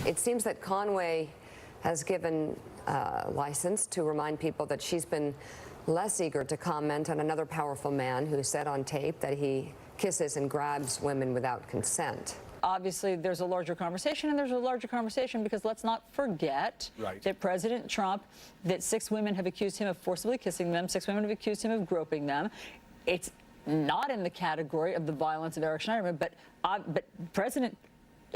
It seems that Conway has given license to remind people that she's been less eager to comment on another powerful man who said on tape that he kisses and grabs women without consent. Obviously, there's a larger conversation, and there's a larger conversation because let's not forget that President Trump, that 6 women have accused him of forcibly kissing them, 6 women have accused him of groping them. It's not in the category of the violence of Eric Schneiderman, but President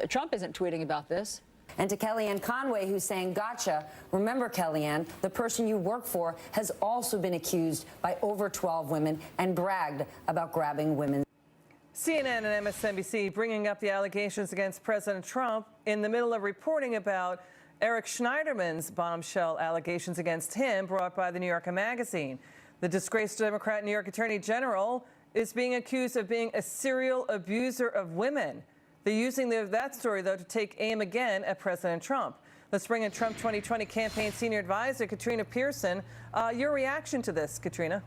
Trump isn't tweeting about this. And to Kellyanne Conway, who's saying, gotcha, remember, Kellyanne, the person you work for has also been accused by over 12 women and bragged about grabbing women. CNN and MSNBC bringing up the allegations against President Trump in the middle of reporting about Eric Schneiderman's bombshell allegations against him brought by the New Yorker magazine. The disgraced Democrat New York Attorney General is being accused of being a serial abuser of women. They're using that story, though, to take aim again at President Trump. Let's bring in Trump 2020 campaign senior advisor Katrina Pierson. Your reaction to this, Katrina?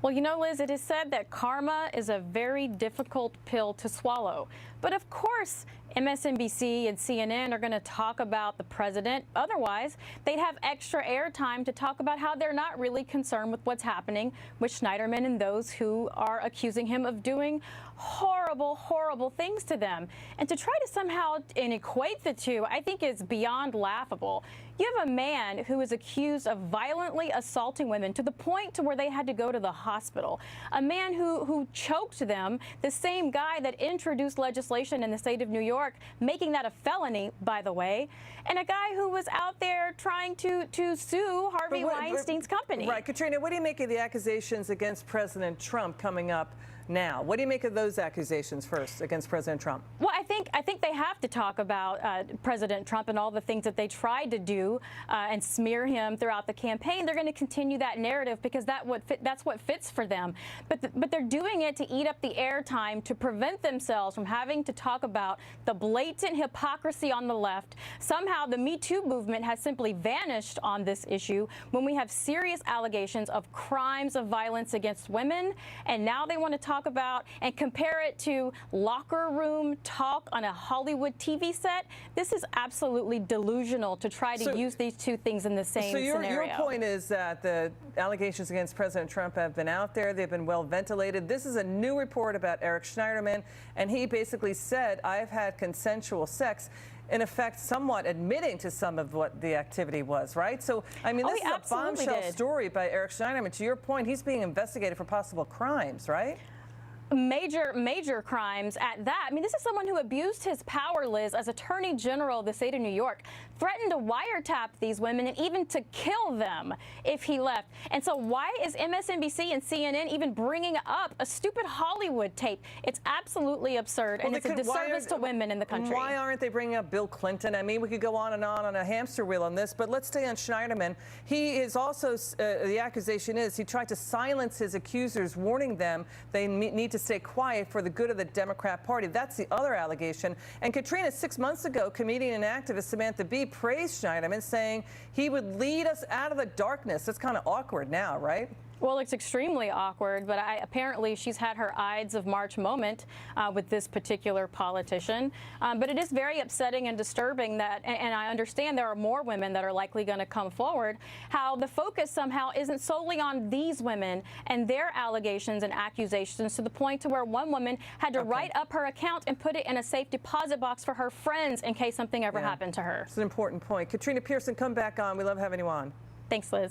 Well, you know, Liz, it is said that karma is a very difficult pill to swallow. But of course, MSNBC and CNN are going to talk about the president. Otherwise, they'd have extra airtime to talk about how they're not really concerned with what's happening with Schneiderman and those who are accusing him of doing horrible, horrible things to them. And to try to somehow equate the two, I think is beyond laughable. You have a man who is accused of violently assaulting women to the point to where they had to go to the hospital. A man who choked them, the same guy that introduced legislation in the state of New York, making that a felony, by the way, and a guy who was out there trying to sue Harvey Weinstein's company. Right. Katrina, what do you make of the accusations against President Trump coming up now? What do you make of those accusations first against President Trump? Well, I think they have to talk about President Trump and all the things that they tried to do and smear him throughout the campaign. They're going to continue that narrative because that's what fits for them. But they're doing it to eat up the airtime to prevent themselves from having to talk about the blatant hypocrisy on the left. Somehow the Me Too movement has simply vanished on this issue when we have serious allegations of crimes of violence against women, and now they want to talk about and compare it to locker room talk on a Hollywood TV set. This is absolutely delusional to try to use these two things in the same scenario. So your point is that the allegations against President Trump have been out there. They've been well ventilated. This is a new report about Eric Schneiderman, and he basically said, I've had consensual sex, in effect somewhat admitting to some of what the activity was, right? So, I mean, this is a bombshell story by Eric Schneiderman. To your point, he's being investigated for possible crimes, right? Major crimes at that. I mean, this is someone who abused his power, Liz, as Attorney General of the state of New York, threatened to wiretap these women and even to kill them if he left. And so why is MSNBC and CNN even bringing up a stupid Hollywood tape? It's absolutely absurd, and it's a disservice to women in the country. Why aren't they bringing up Bill Clinton? I mean, we could go on a hamster wheel on this, but let's stay on Schneiderman. He is also, the accusation is, he tried to silence his accusers, warning them they need to stay quiet for the good of the Democrat Party. That's the other allegation. And Katrina, 6 months ago, comedian and activist Samantha Bee praised Schneiderman, saying he would lead us out of the darkness. That's kind of awkward now, right? Well, it's extremely awkward, but apparently she's had her Ides of March moment with this particular politician. But it is very upsetting and disturbing that, and I understand there are more women that are likely going to come forward, how the focus somehow isn't solely on these women and their allegations and accusations, to the point to where one woman had to write up her account and put it in a safe deposit box for her friends in case something ever happened to her. It's an important point. Katrina Pierson, come back on. We love having you on. Thanks, Liz.